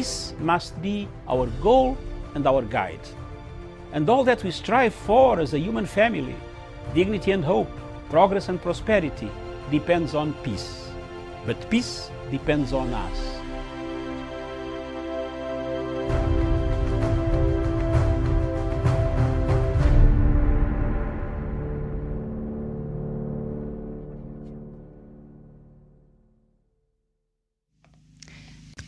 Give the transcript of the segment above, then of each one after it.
peace must be our goal and our guide. And all that we strive for as a human family, dignity and hope, progress and prosperity, depends on peace. But peace depends on us.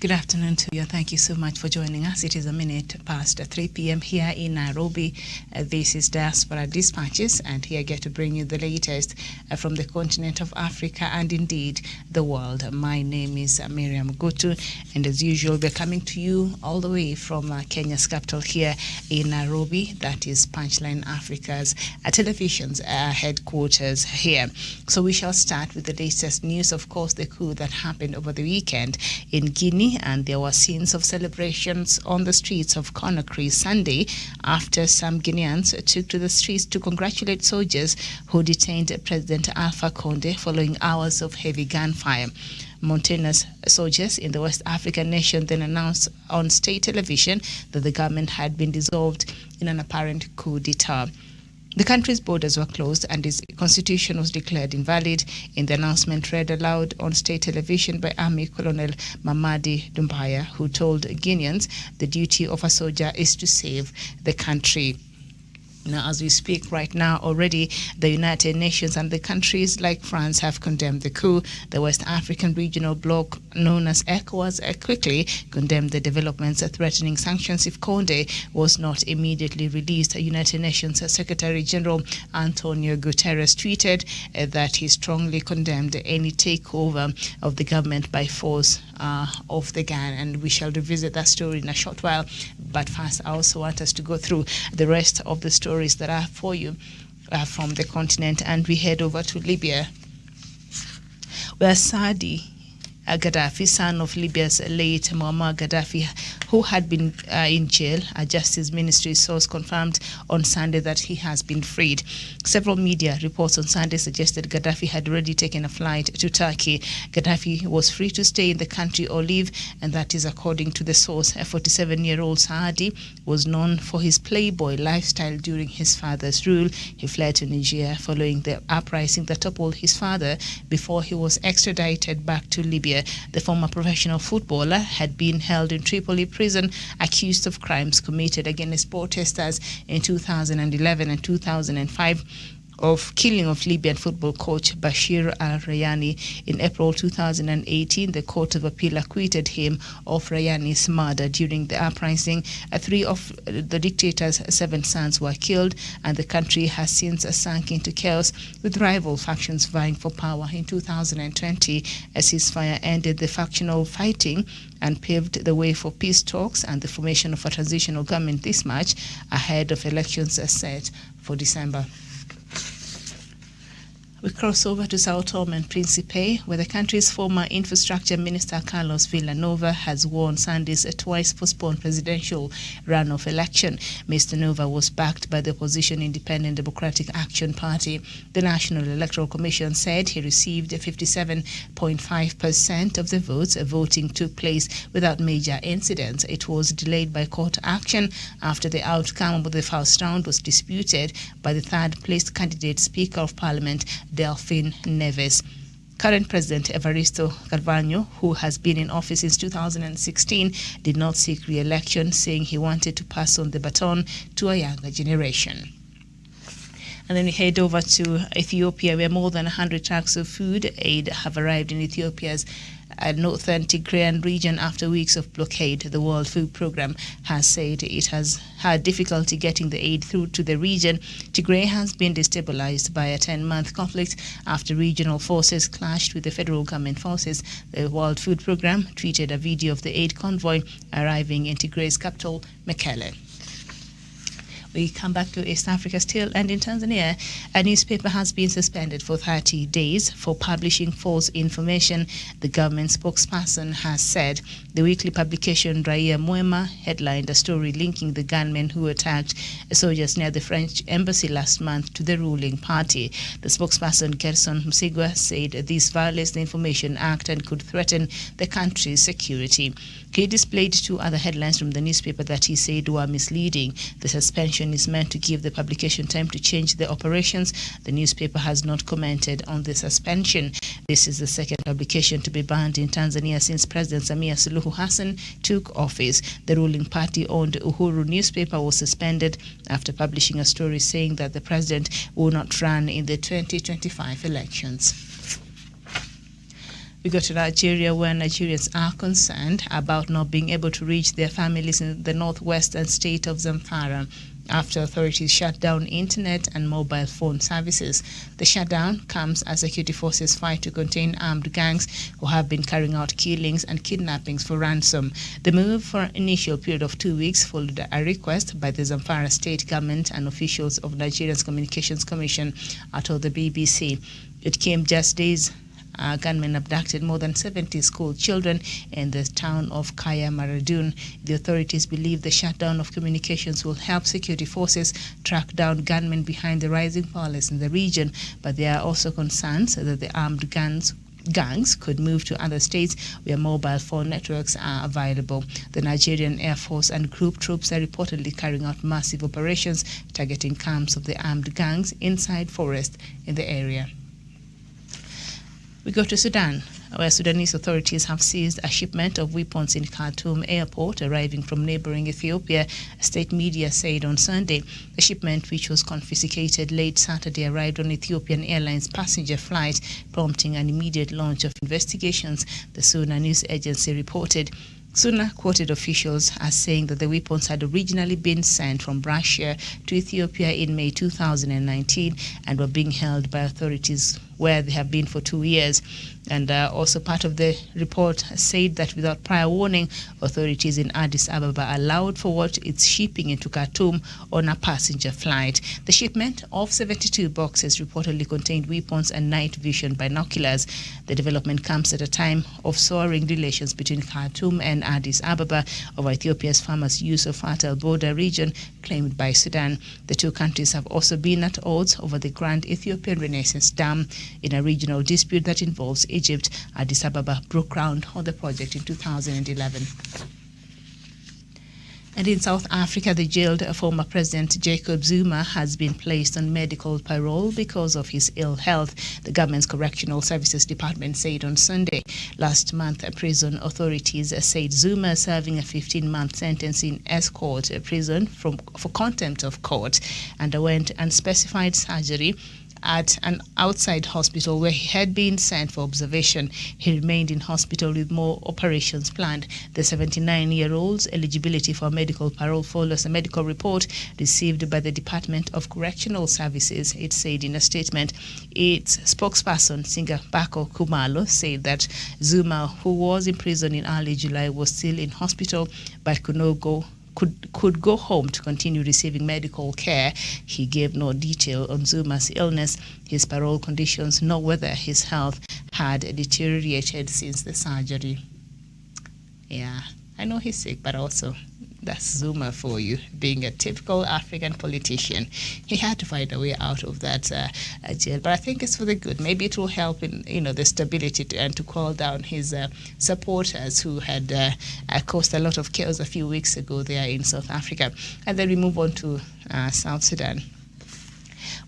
Good afternoon to you. Thank you so much for joining us. It is a minute past 3 p.m. here in Nairobi. This is Diaspora Dispatches, and here I get to bring you the latest from the continent of Africa and indeed the world. My name is Miriam Gutu, and as usual, we're coming to you all the way from Kenya's capital here in Nairobi. That is Punchline Africa's television's headquarters here. So we shall start with the latest news. Of course, the coup that happened over the weekend in Guinea, and there were scenes of celebrations on the streets of Conakry Sunday after some Guineans took to the streets to congratulate soldiers who detained President Alpha Conde following hours of heavy gunfire. Mountainous soldiers in the West African nation then announced on state television that the government had been dissolved in an apparent coup d'etat. The country's borders were closed and its constitution was declared invalid. In the announcement read aloud on state television by Army Colonel Mamadi Doumbouya, who told Guineans the duty of a soldier is to save the country. Now, as we speak right now, already the United Nations and the countries like France have condemned the coup. The West African regional bloc known as ECOWAS quickly condemned the developments threatening sanctions if Conde was not immediately released. United Nations Secretary General Antonio Guterres tweeted that he strongly condemned any takeover of the government by force of the gun, and we shall revisit that story in a short while. But first, I also want us to go through the rest of the stories that are for you from the continent, and we head over to Libya, where Gaddafi, son of Libya's late Muammar Gaddafi, who had been in jail, a justice ministry source confirmed on Sunday that he has been freed. Several media reports on Sunday suggested Gaddafi had already taken a flight to Turkey. Gaddafi was free to stay in the country or leave, and that is according to the source. A 47-year-old Saadi was known for his playboy lifestyle during his father's rule. He fled to Niger following the uprising that toppled his father before he was extradited back to Libya. The former professional footballer had been held in Tripoli prison accused of crimes committed against protesters in 2011 and 2005, of killing of Libyan football coach Bashir al-Rayani. In April 2018, the Court of Appeal acquitted him of Rayani's murder. During the uprising, 3 of the dictator's 7 sons were killed, and the country has since sunk into chaos, with rival factions vying for power. In 2020, a ceasefire ended the factional fighting and paved the way for peace talks and the formation of a transitional government this March, ahead of elections set for December. We cross over to São Tomé and Príncipe, where the country's former infrastructure minister Carlos Villanova has won Sunday's twice postponed presidential runoff election. Mr. Nova was backed by the opposition Independent Democratic Action Party. The National Electoral Commission said he received 57.5% of the votes. Voting took place without major incidents. It was delayed by court action after the outcome of the first round was disputed by the third-placed candidate, Speaker of Parliament Delphine Neves. Current President Evaristo Carvalho, who has been in office since 2016, did not seek re-election, saying he wanted to pass on the baton to a younger generation. And then we head over to Ethiopia, where more than 100 trucks of food aid have arrived in Ethiopia's northern Tigrayan region after weeks of blockade. The World Food Programme has said it has had difficulty getting the aid through to the region. Tigray has been destabilized by a 10-month conflict after regional forces clashed with the federal government forces. The World Food Programme tweeted a video of the aid convoy arriving in Tigray's capital, Mekelle. We come back to East Africa still, and in Tanzania, a newspaper has been suspended for 30 days for publishing false information, the government spokesperson has said. The weekly publication Raia Mwema headlined a story linking the gunmen who attacked soldiers near the French embassy last month to the ruling party. The spokesperson Gerson Msigwa said this violates the Information Act and could threaten the country's security. He displayed two other headlines from the newspaper that he said were misleading. The suspension is meant to give the publication time to change their operations. The newspaper has not commented on the suspension. This is the second publication to be banned in Tanzania since President Samia Suluhu Hassan took office. The ruling party-owned Uhuru newspaper was suspended after publishing a story saying that the president will not run in the 2025 elections. We go to Nigeria, where Nigerians are concerned about not being able to reach their families in the northwestern state of Zamfara after authorities shut down internet and mobile phone services. The shutdown comes as security forces fight to contain armed gangs who have been carrying out killings and kidnappings for ransom. The move for an initial period of 2 weeks followed a request by the Zamfara state government and officials of Nigeria's Communications Commission, told the BBC. It came just days gunmen abducted more than 70 school children in the town of Kaya Maradun. The authorities believe the shutdown of communications will help security forces track down gunmen behind the rising violence in the region, but there are also concerns that the armed gangs could move to other states where mobile phone networks are available. The Nigerian Air Force and group troops are reportedly carrying out massive operations targeting camps of the armed gangs inside forests in the area. We go to Sudan, where Sudanese authorities have seized a shipment of weapons in Khartoum airport arriving from neighboring Ethiopia, state media said on Sunday. The shipment, which was confiscated late Saturday, arrived on Ethiopian Airlines passenger flight, prompting an immediate launch of investigations, the SUNA news agency reported. SUNA quoted officials as saying that the weapons had originally been sent from Russia to Ethiopia in May 2019 and were being held by authorities where they have been for 2 years. And also part of the report said that without prior warning, authorities in Addis Ababa allowed for its shipping into Khartoum on a passenger flight. The shipment of 72 boxes reportedly contained weapons and night vision binoculars. The development comes at a time of soaring relations between Khartoum and Addis Ababa over Ethiopia's farmers' use of fertile border region claimed by Sudan. The two countries have also been at odds over the Grand Ethiopian Renaissance Dam in a regional dispute that involves Egypt. Addis Ababa broke ground on the project in 2011. And in South Africa, the jailed former President Jacob Zuma has been placed on medical parole because of his ill health, the government's Correctional Services Department said on Sunday. Last month, prison authorities said Zuma, serving a 15-month sentence in Escort prison for contempt of court, underwent unspecified surgery at an outside hospital where he had been sent for observation. He remained in hospital with more operations planned. The 79-year-old's eligibility for medical parole follows a medical report received by the Department of Correctional Services, it said in a statement. Its spokesperson, Singapako Kumalo, said that Zuma, who was in prison in early July, was still in hospital but could go home to continue receiving medical care. He gave no detail on Zuma's illness, his parole conditions, nor whether his health had deteriorated since the surgery. Yeah, I know he's sick, but also that's Zuma for you, being a typical African politician. He had to find a way out of that jail, but I think it's for the good. Maybe it will help in the stability and to call down his supporters who had caused a lot of chaos a few weeks ago there in South Africa. And then we move on to South Sudan.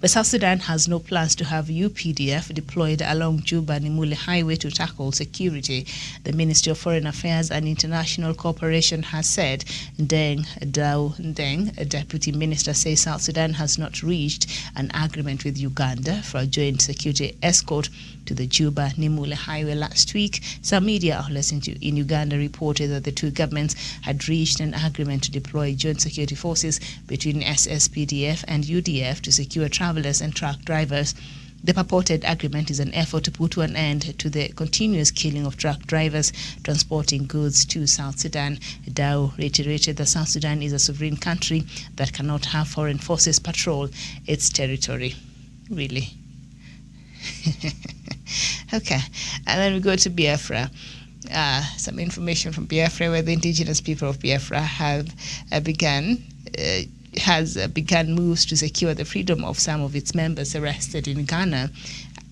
But South Sudan has no plans to have UPDF deployed along Juba-Nimule highway to tackle security. The Ministry of Foreign Affairs and International Cooperation has said. Deng Dao Ndeng, a deputy minister, says South Sudan has not reached an agreement with Uganda for a joint security escort to the Juba-Nimule highway last week. Some media outlets in Uganda reported that the two governments had reached an agreement to deploy joint security forces between SSPDF and UDF to secure travelers and truck drivers. The purported agreement is an effort to put an end to the continuous killing of truck drivers transporting goods to South Sudan. Dow reiterated that South Sudan is a sovereign country that cannot have foreign forces patrol its territory. Really? Okay, and then we go to Biafra. Some information from Biafra, where the indigenous people of Biafra have begun moves to secure the freedom of some of its members arrested in Ghana.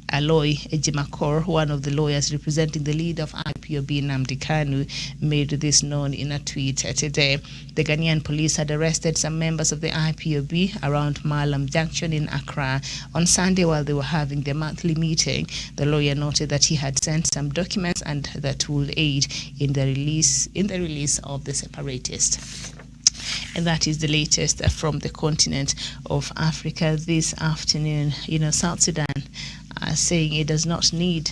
Aloy Ejimakor, one of the lawyers representing the leader of IPOB, Nnamdi Kanu, made this known in a tweet today. The Ghanaian police had arrested some members of the IPOB around Malam Junction in Accra on Sunday while they were having their monthly meeting. The lawyer noted that he had sent some documents and that would aid in the release of the separatists. And that is the latest from the continent of Africa this afternoon. South Sudan saying it does not need,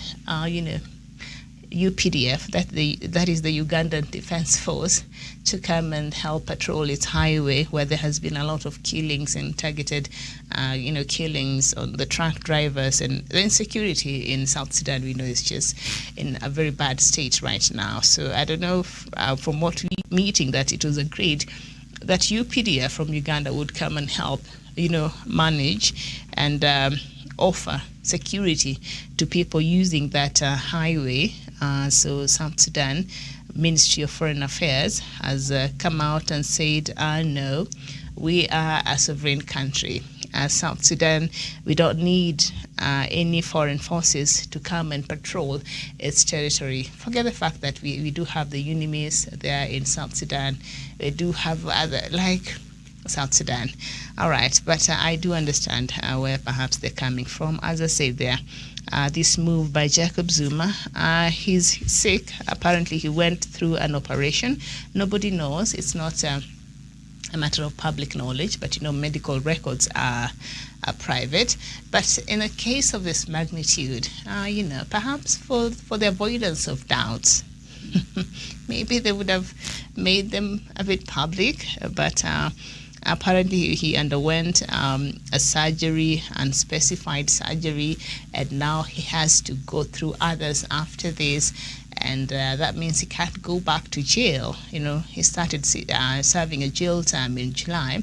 UPDF, that is the Ugandan Defense Force, to come and help patrol its highway, where there has been a lot of killings and targeted, killings on the truck drivers, and the insecurity in South Sudan, we know, is just in a very bad state right now. So I don't know from what meeting that it was agreed that UPDF from Uganda would come and help, manage and offer security to people using that highway. So South Sudan Ministry of Foreign Affairs has come out and said, no, we are a sovereign country. South Sudan, we don't need any foreign forces to come and patrol its territory. Forget the fact that we do have the UNIMIS there in South Sudan. We do have other, like South Sudan. All right, but I do understand where perhaps they're coming from. As I said there, this move by Jacob Zuma, he's sick. Apparently he went through an operation. Nobody knows. It's not a matter of public knowledge, but medical records are private. But in a case of this magnitude, perhaps for the avoidance of doubts, maybe they would have made them a bit public, but apparently he underwent a surgery, unspecified surgery, and now he has to go through others after this. And that means he can't go back to jail. He started serving a jail term in July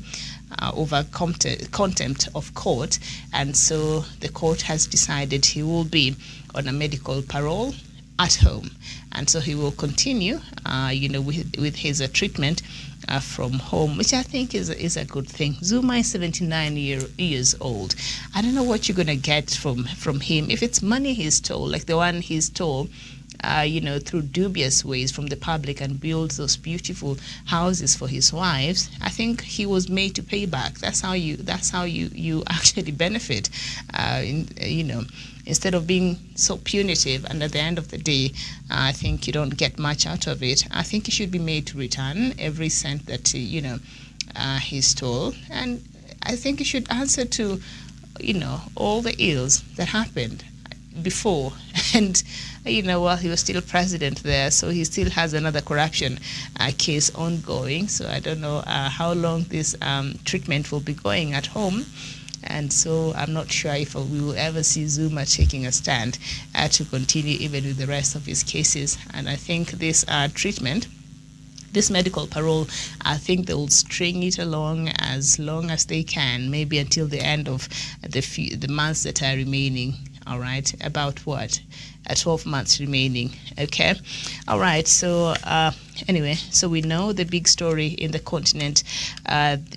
over contempt of court. And so the court has decided he will be on a medical parole at home. And so he will continue, with his treatment from home, which I think is a good thing. Zuma is 79 years old. I don't know what you're going to get from him. If it's money he stole, like the one he stole, through dubious ways from the public, and build those beautiful houses for his wives, I think he was made to pay back. That's how you actually benefit, instead of being so punitive. And at the end of the day, I think you don't get much out of it. I think he should be made to return every cent that he stole, and I think he should answer to all the ills that happened before. And while he was still president there, so he still has another corruption case ongoing. So I don't know how long this treatment will be going at home. And so I'm not sure if we will ever see Zuma taking a stand to continue even with the rest of his cases. And I think this treatment, this medical parole, I think they will string it along as long as they can, maybe until the end of the months that are remaining. All right, about 12 months remaining. Okay, all right. So anyway, so we know the big story in the continent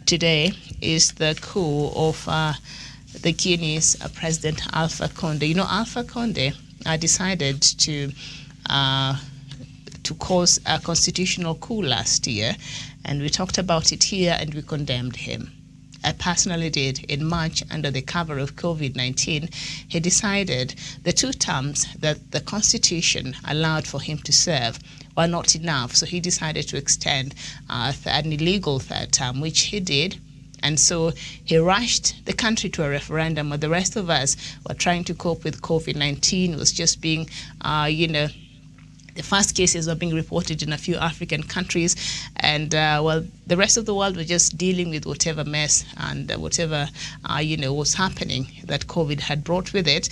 today is the coup of the Guinea's President Alpha Conde. Alpha Conde decided to cause a constitutional coup last year, and we talked about it here and we condemned him. I personally did in March under the cover of COVID-19. He decided the 2 terms that the Constitution allowed for him to serve were not enough, so he decided to extend an illegal 3rd term, which he did. And so he rushed the country to a referendum, while the rest of us were trying to cope with COVID-19. It was just being, The first cases were being reported in a few African countries, and the rest of the world were just dealing with whatever mess and whatever was happening that COVID had brought with it.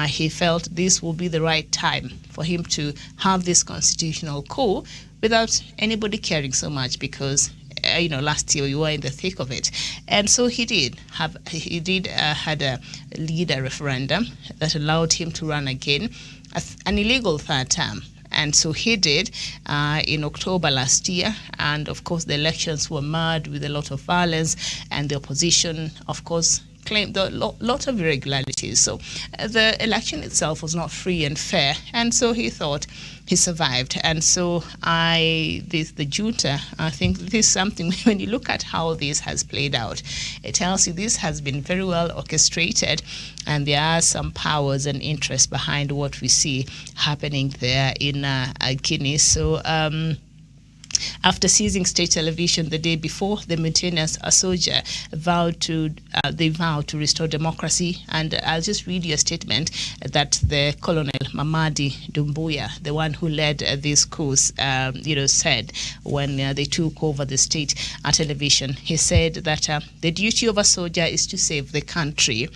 He felt this would be the right time for him to have this constitutional coup without anybody caring so much, because last year we were in the thick of it. And so he did lead a referendum that allowed him to run again, an illegal third term. And so he did in October last year. And of course, the elections were marred with a lot of violence, and the opposition, of course, claimed a lot of irregularities. So the election itself was not free and fair. And so he thought he survived. And so the junta, I think this is something, when you look at how this has played out, it tells you this has been very well orchestrated, and there are some powers and interests behind what we see happening there in Guinea. So after seizing state television the day before, the maintenance soldier vowed to restore democracy. And I'll just read you a statement that the Colonel Mamadi Doumbouya, the one who led these coups, said when they took over the state television. He said that the duty of a soldier is to save the country,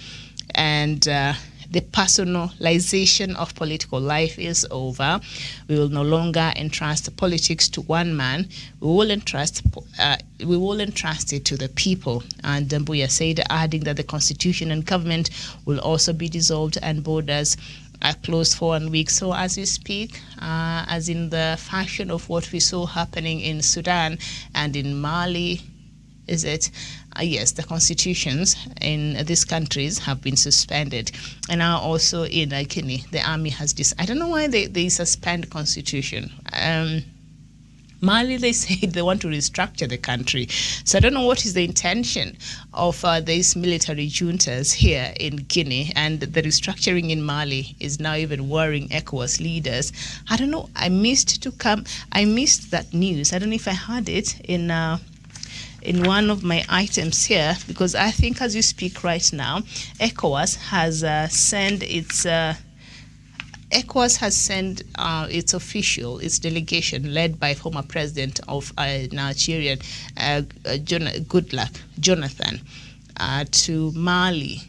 and the personalization of political life is over. We will no longer entrust politics to one man. We will entrust it to the people. And Doumbouya said, adding that the constitution and government will also be dissolved and borders are closed for 1 week. So as we speak, as in the fashion of what we saw happening in Sudan and in Mali, is it? Yes, the constitutions in these countries have been suspended. And now also in Guinea, the army has I don't know why they suspend constitution. Mali, they say they want to restructure the country. So I don't know what is the intention of these military juntas here in Guinea. And the restructuring in Mali is now even worrying ECOWAS leaders. I don't know. I missed that news. I don't know if I had it in one of my items here, because I think as you speak right now, ECOWAS has sent its delegation, led by former president of Nigeria, Jonathan, to Mali,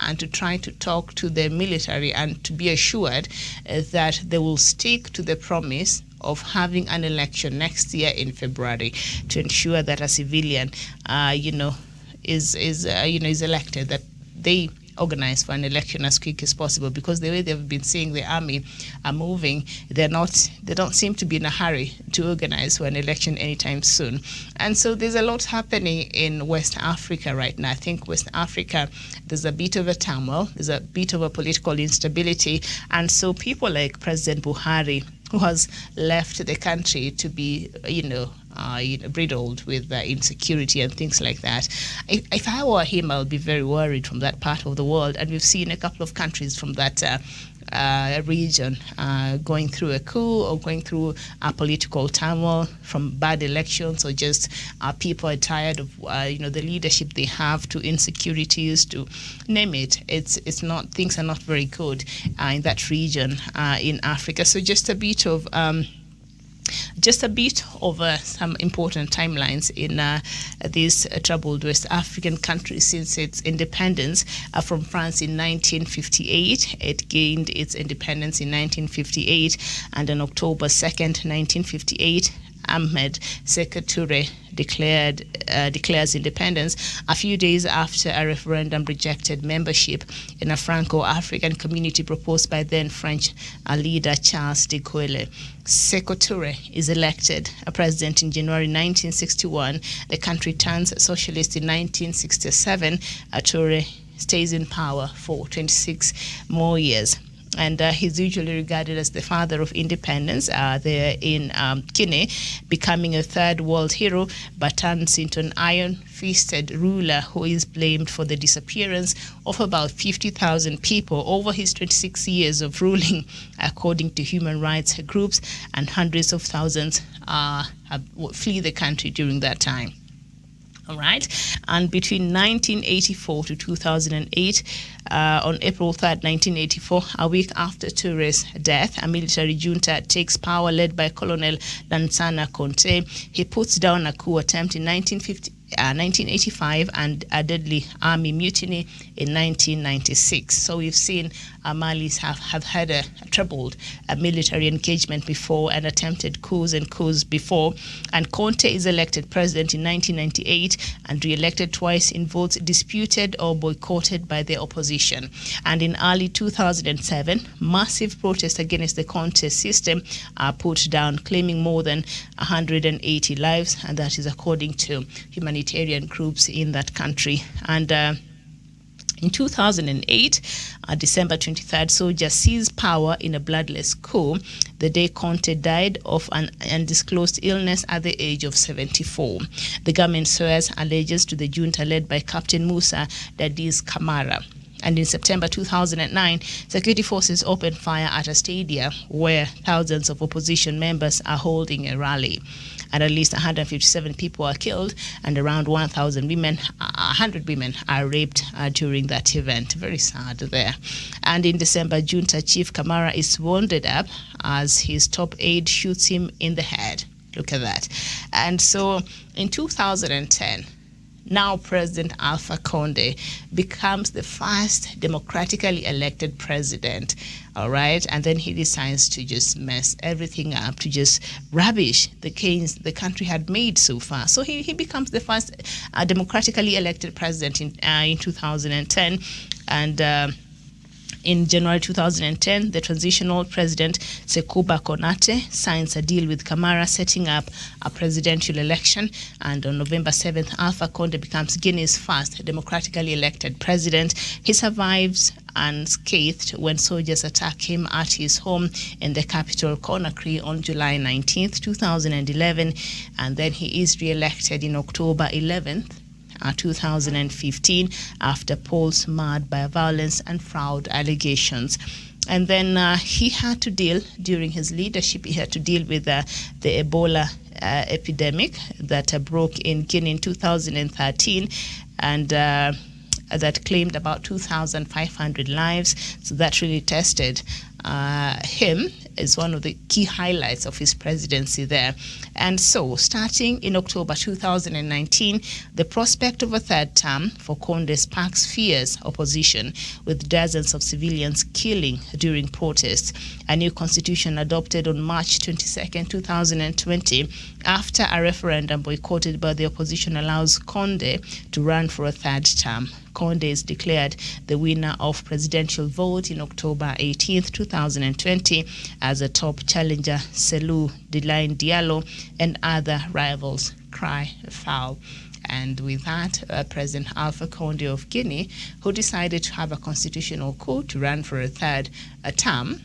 and to try to talk to the military and to be assured that they will stick to the promise of having an election next year in February, to ensure that a civilian, is elected, that they organize for an election as quick as possible, because the way they've been seeing the army are moving, they don't seem to be in a hurry to organize for an election anytime soon. And so there's a lot happening in West Africa right now. I think West Africa, there's a bit of a turmoil, there's a bit of a political instability, and so people like President Buhari, who has left the country to be, riddled with insecurity and things like that. If I were him, I would be very worried from that part of the world. And we've seen a couple of countries from that region going through a coup or going through a political turmoil from bad elections, or just people are tired of the leadership they have, to insecurities, to name it. It's not, things are not very good in that region in Africa. So just a bit of some important timelines in these troubled West African countries since its independence from France in 1958. It gained its independence in 1958, and on October 2nd, 1958, Ahmed Sékou Touré declares independence a few days after a referendum rejected membership in a Franco-African community proposed by then French leader Charles de Gaulle. Sékou Touré is elected a president in January 1961. The country turns socialist in 1967. Touré stays in power for 26 more years. And he's usually regarded as the father of independence there in Guinea, becoming a third world hero, but turns into an iron-fisted ruler who is blamed for the disappearance of about 50,000 people over his 26 years of ruling, according to human rights groups, and hundreds of thousands flee the country during that time. All right. And between 1984 to 2008, on April 3rd, 1984, a week after Touré's death, a military junta takes power led by Colonel Lansana Conte. He puts down a coup attempt in 1985 and a deadly army mutiny in 1996. So we've seen Malis have had a troubled military engagement before and attempted coups before. And Conte is elected president in 1998 and re-elected twice in votes disputed or boycotted by the opposition. And in early 2007, massive protests against the Conte system are put down, claiming more than 180 lives, and that is according to humanitarian groups in that country. And in 2008, December 23rd, soldiers seized power in a bloodless coup the day Conte died of an undisclosed illness at the age of 74. The government swears allegiance to the junta led by Captain Musa Dadis Camara. And in September 2009, security forces opened fire at a stadium where thousands of opposition members are holding a rally. And at least 157 people are killed, and around 100 women are raped during that event. Very sad there. And in December, junta chief Camara is wounded up as his top aide shoots him in the head. Look at that. And so in 2010, now President Alpha Conde becomes the first democratically elected president, all right? And then he decides to just mess everything up, to just rubbish the gains the country had made so far. So he becomes the first democratically elected president in 2010. And in January 2010, the transitional president, Sekuba Konate, signs a deal with Camara setting up a presidential election. And on November 7th, Alpha Conde becomes Guinea's first democratically elected president. He survives unscathed when soldiers attack him at his home in the capital, Conakry, on July 19th, 2011. And then he is re-elected in October 11th. 2015 after polls marred by violence and fraud allegations. And then he had to deal, during his leadership, he had to deal with the Ebola epidemic that broke in Guinea in 2013 and that claimed about 2,500 lives. So that really tested him is one of the key highlights of his presidency there. And so, starting in October 2019, the prospect of a third term for Conde sparks fierce opposition, with dozens of civilians killing during protests. A new constitution adopted on March 22, 2020, after a referendum boycotted by the opposition allows Conde to run for a third term. Conde is declared the winner of presidential vote in October 18th, 2020, as a top challenger Selou Delaine Diallo and other rivals cry foul. And with that, President Alpha Conde of Guinea, who decided to have a constitutional coup to run for a third term,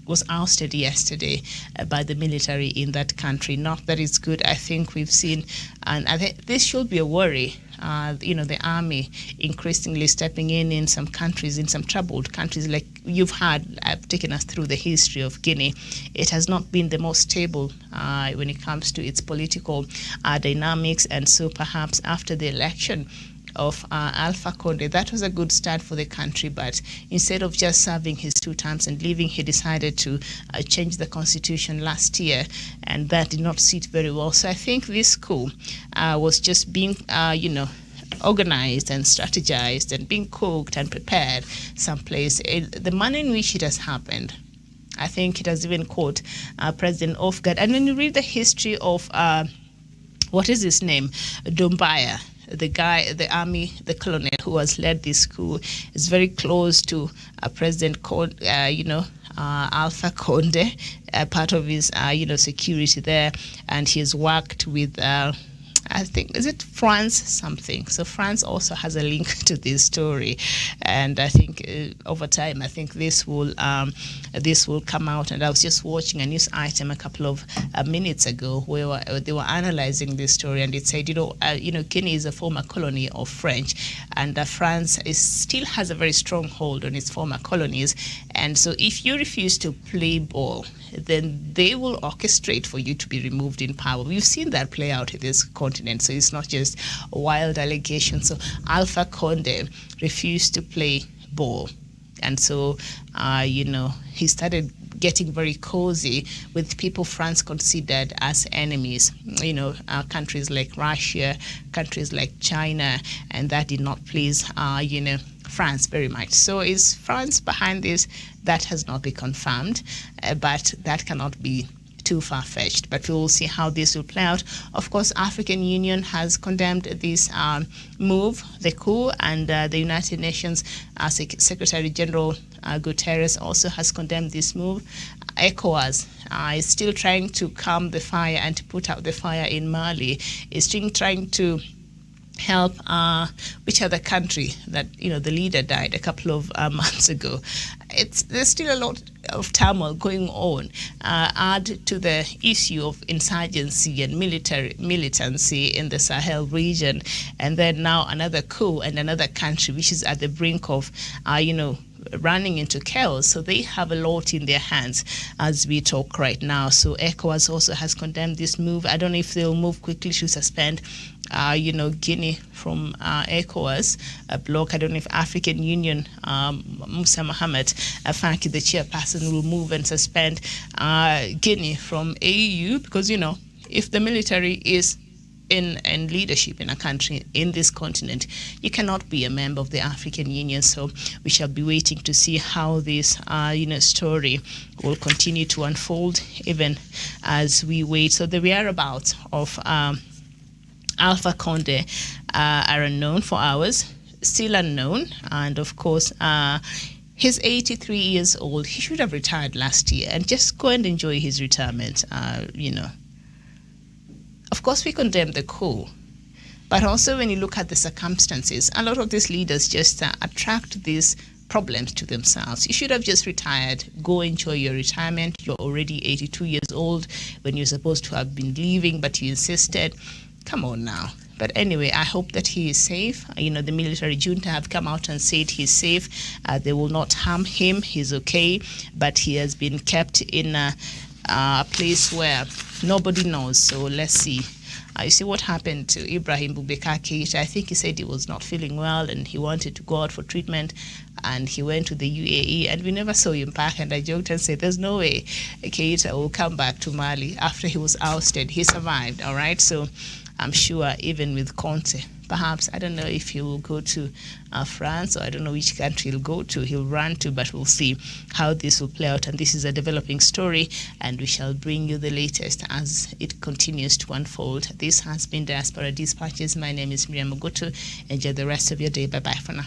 was ousted yesterday by the military in that country. Not that it's good. I think we've seen, and I think this should be a worry. The army increasingly stepping in some countries, in some troubled countries, like you've taken us through the history of Guinea. It has not been the most stable when it comes to its political dynamics, and so perhaps after the election of Alpha Conde, that was a good start for the country, but instead of just serving his 2 terms and leaving, he decided to change the constitution last year, and that did not sit very well. So I think this coup was just being, organized and strategized and being cooked and prepared someplace. The manner in which it has happened, I think it has even caught President off guard. And when you read the history of, what is his name, Doumbouya, the army, the colonel who has led this coup, is very close to President Conde, Alpha Conde, part of his, security there, and he has worked with, I think, is it France something? So France also has a link to this story, and I think over time, I think this will come out. And I was just watching a news item a couple of minutes ago where they were analyzing this story, and it said, Guinea is a former colony of French, and France still has a very strong hold on its former colonies, And so if you refuse to play ball, then they will orchestrate for you to be removed in power. We've seen that play out in this continent, so it's not just wild allegations. So Alpha Conde refused to play ball. And so, he started getting very cozy with people France considered as enemies, countries like Russia, countries like China, and that did not please, France very much. So is France behind this? That has not been confirmed, but that cannot be too far-fetched, but we will see how this will play out. Of course, African Union has condemned this move, the coup, and the United Nations Secretary General Guterres also has condemned this move. ECOWAS is still trying to calm the fire and to put out the fire in Mali. Is still trying to help which other country that the leader died a couple of months ago. There's still a lot of turmoil going on. Add to the issue of insurgency and militancy in the Sahel region, and then now another coup and another country which is at the brink of running into chaos. So they have a lot in their hands as we talk right now. So ECOWAS also has condemned this move. I don't know if they'll move quickly to suspend Guinea from ECOWAS bloc. I don't know if African Union, Musa Mohamed Faki, the chairperson, will move and suspend Guinea from AU, because if the military is in leadership in a country in this continent, you cannot be a member of the African Union. So we shall be waiting to see how this story will continue to unfold even as we wait. So the whereabouts of Alpha Conde are unknown for hours, still unknown, and of course he's 83 years old. He should have retired last year and just go and enjoy his retirement. Of course, we condemn the coup, but also when you look at the circumstances, a lot of these leaders just attract these problems to themselves. You should have just retired. Go enjoy your retirement. You're already 82 years old when you're supposed to have been leaving, but you insisted. Come on now. But anyway, I hope that he is safe. The military junta have come out and said he's safe. They will not harm him. He's okay, but he has been kept in a place where nobody knows. So let's see. You see what happened to Ibrahim Boubacar Keïta. I think he said he was not feeling well and he wanted to go out for treatment, and he went to the UAE and we never saw him back. And I joked and said, there's no way Keïta will come back to Mali after he was ousted. He survived, all right? So I'm sure even with Conde, perhaps, I don't know if he will go to France, or I don't know which country he'll run to, but we'll see how this will play out. And this is a developing story, and we shall bring you the latest as it continues to unfold. This has been Diaspora Dispatches. My name is Miriam Mogutu. Enjoy the rest of your day. Bye-bye for now.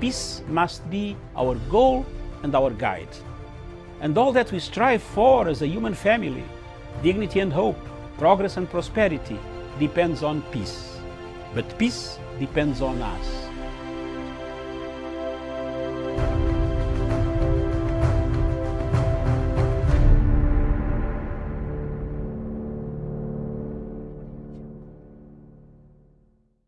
Peace must be our goal and our guide. And all that we strive for as a human family, dignity and hope, progress and prosperity, depends on peace. But peace depends on us.